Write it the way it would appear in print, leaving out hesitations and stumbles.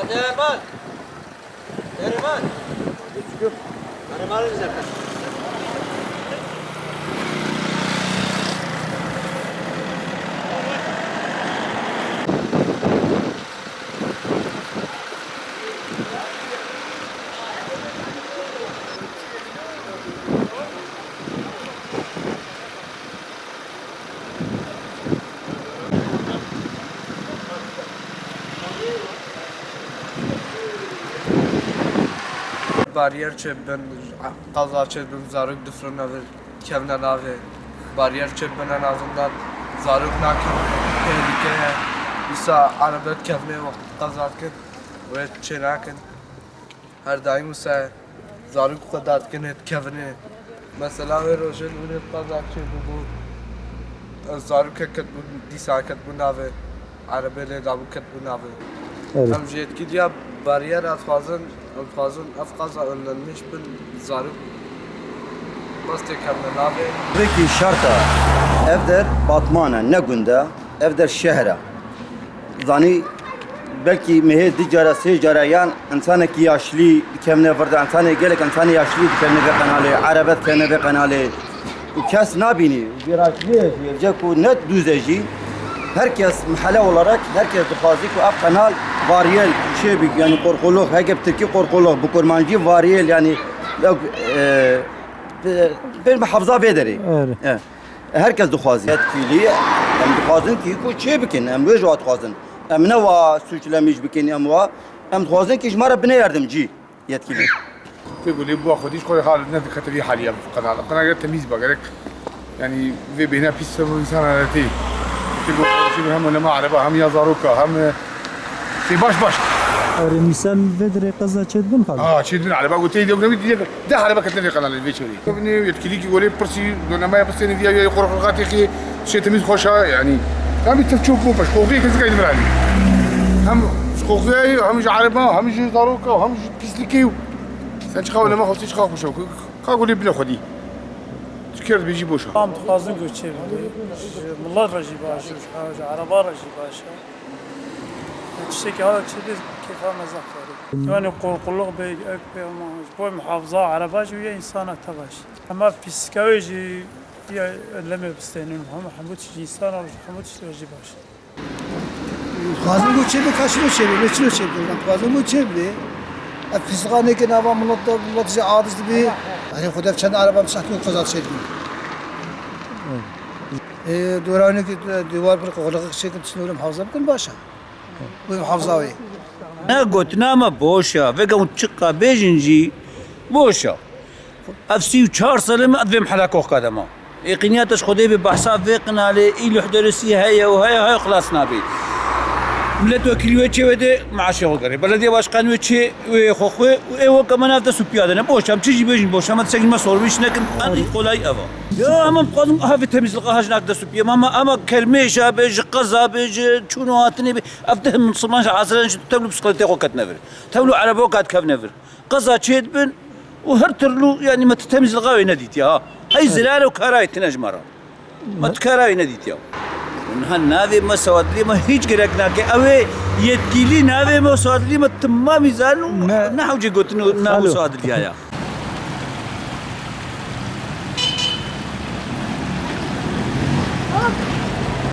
Derman! Derman! Arabanı güzel. بارير چه بن قضا چه بن زاروک دفرنا و کevne nave bariyer çe benen azından zarok nakin tehlike ise arabet kevne ve qazarkin ve çe nakin her daim ise zarok qadatkin et kevne mesela ve rojel ve qazak çe bu zarok ket bu disaket bu nave arabele dabu ket bu nave hem jet ki ya bariyer afazın afkaza önlenmiş bir zaruk bastı kevne nave Peki şarta evder batmana ne günde evder şehre zani belki mehe dicara secara yan insana ki yaşlı kemne vardı insana gelek insana yaşlı kemne ve kanalı arabet kemne ve kanalı bu kes nabini virajlı yiyecek o net düzeci herkes mahalle olarak herkes dufazik ve af kanal variyel şey yani korkuluk hep Türkiye korkuluk bu kurmancı variyel yani bir محافظه bederi. Evet. Herkes duxwazi. Yetkili em dixwazin ki ku çê bikin em wê jî dixwazin. Em ne wa suçlemîj bikin em wa em dixwazin ki ji me re bine yardımcı yetkili. تقول لي بوا خديش خويا خالد نادي خاطر حاليا في القناه، القناه تمييز بقالك يعني في بينا بيس انسان تي تقول شي هم ولا ما اعرف هم يا زاروكا هم في باش مثال بدري قصة تشدم خالد تشدون على بقى قلت لي ده على بقى كتني قناه الفيديو كوني يتكليك يقول لي برسي دون ما يبسني دي يقرا خاطي خي شي تمييز خوشا يعني هم تشوفوا باش خوفي كذا قاعد علي هم خوفي هم عربه هم زاروكا هم بيسلكيو سنش خاوي لما خوتيش خاوي شو قالوا لي بلا خدي شكرت بيجي بوشا قام تخازن قلت شيء والله رجي باشا حاجه عربه رجي باشا تشتكي هذا تشتكي كيف ما زفر يعني قلق بي اكبر ما محافظه عرباج ويا انسانه تباش اما في سكاويجي يا لما بستنين هم حمود شي انسان حمود شي رجي باشا خازن قلت شيء بكاشلو شيء بيشلو شيء خازن قلت شيء بي فسقانه كنا نابا ملط عادش بي يعني خدا چند عربم ساختو قزات شد دورانی که دیوار پر قلق شکل تشنور محافظه بکن باشه و محافظه وی نه گوت نامه بوشا وگم چقا بیجنجی بوشا افسی 4 ساله ما ادوم حلاکو قدما یقینیاتش خودی به بحثا وقنا له ایلو حدرسی هيا وهي خلاص نابي ملت وكيل چه وده معاش وگره بلدیه باشقان چه خوخه و كمان افته سوپیاده نه بوشم چیزی بیجن بوشم تسجل ما سوربیش نکن انی قولای اوا یا هم قانون هاف تمیز لقاهاش نقد سوپیا اما كرميشه بيج قزا بيج شنو هاتني افته من صمان عصرا تملو بسقلتي قوكت نفر تملو على بوكات كف نفر قزا تشيد بن وهرترلو يعني ما تتمز لقاوي نديت يا هاي زلاله وكراي تنجمره ما تكراي نديت يا هالنادي ما سواد لي ما هيج قرقنا كأوي يتكلي نادي ما سواد لي ما تمام يزالو نحوجي قلت إنه نحو سواد لي يا